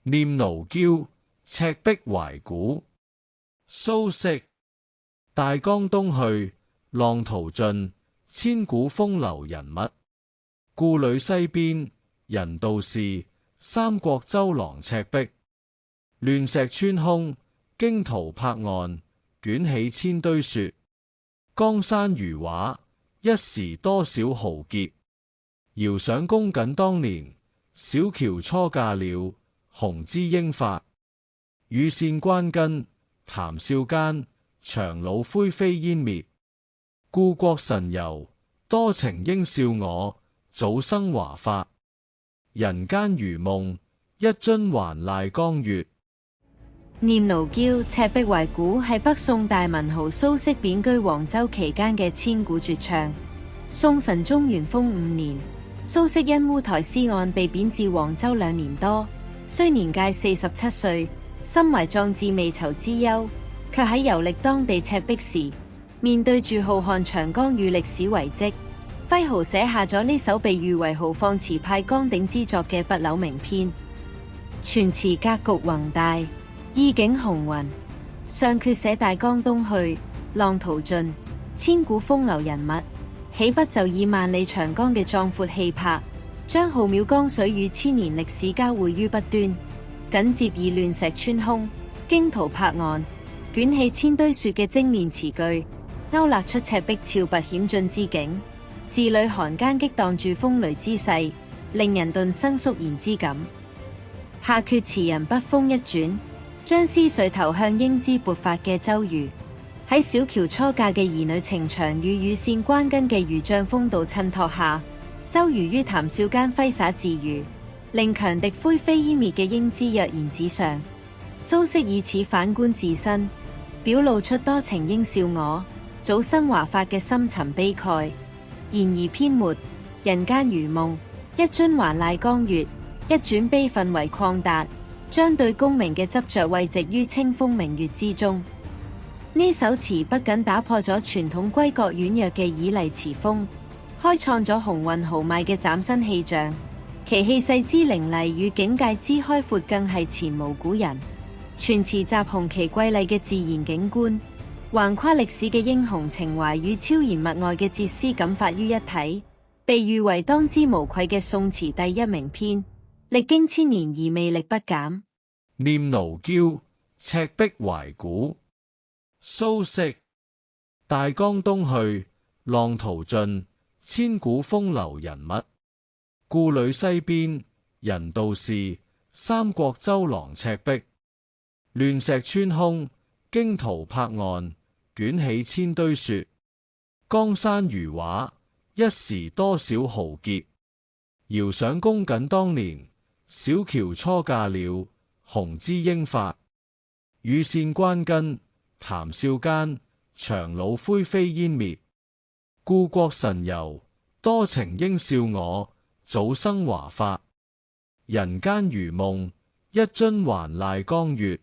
念奴嬌，赤壁懷古。蘇軾。大江東去，浪淘盡，千古風流人物。故壘西邊，人道是，三國周郎赤壁。亂石穿空，驚濤拍岸，捲起千堆雪。江山如畫，一時多少豪傑。遙想公瑾當年，小喬初嫁了，雄姿英發。羽扇綸巾，談笑間，檣櫓灰飛煙滅。故國神遊，多情應笑我，早生華髮。人間如夢，一樽還酹江月。念奴嬌，赤壁懷古係北宋大文豪蘇軾貶居黃州期間嘅千古絕唱。宋神宗元豐5年，蘇軾因烏台詩案被貶至黃州2年多，雖年屆47歲，心懷壯志未酬之憂，卻喺遊歷當地赤壁時，面對住浩瀚長江與歷史遺跡，揮毫寫下咗呢首被譽為豪放詞派崗頂之作嘅北柳名篇。全詞格局宏大，意境雄渾，上闕寫大江東去，浪淘盡，千古風流人物，起筆就以萬里長江嘅壯闊氣魄，將浩渺江水與千年歷史交匯於筆端。緊接以亂石穿空，驚濤拍岸，捲起千堆雪嘅精煉詞句，勾勒出赤壁峭拔險峻之景，字裏行間激盪住風雷之勢，令人頓生肅然之感。下闕詞人筆鋒一轉，將思緒投向英姿勃發嘅周瑜。喺小喬初嫁嘅兒女情長與羽扇綸巾嘅漁將風度襯托下，周瑜於談笑間揮灑自如，令強敵灰飛煙滅嘅英姿躍然紙上。蘇軾以此反觀自身，表露出多情應笑我，早生華髮嘅深沉悲慨。然而篇末，人間如夢，一樽還酹江月，一轉悲憤為曠達，將對功名嘅執着慰藉於清風明月之中。呢首詞不僅打破咗傳統閨閣婉約嘅旖麗詞風，開創咗雄渾豪邁嘅嶄新氣象，其氣勢之凌厲與境界之開闊更係前無古人。全詞集雄奇瑰麗嘅自然景觀，橫跨歷史嘅英雄情懷與超然物外嘅哲思感發於一體，被譽為當之無愧嘅宋詞第一名篇，歷經千年而魅力不減。念奴嬌，赤壁懷古。蘇軾。大江東去，浪淘盡，千古風流人物。故壘西邊，人道是，三國周郎赤壁。亂石穿空，驚濤拍岸，捲起千堆雪。江山如畫，一時多少豪傑。遙想公瑾當年，小喬初嫁了，雄姿英發。羽扇綸巾，談笑間，檣櫓灰飛煙滅。故國神遊，多情應笑我，早生華髮。人間如夢，一樽還酹江月。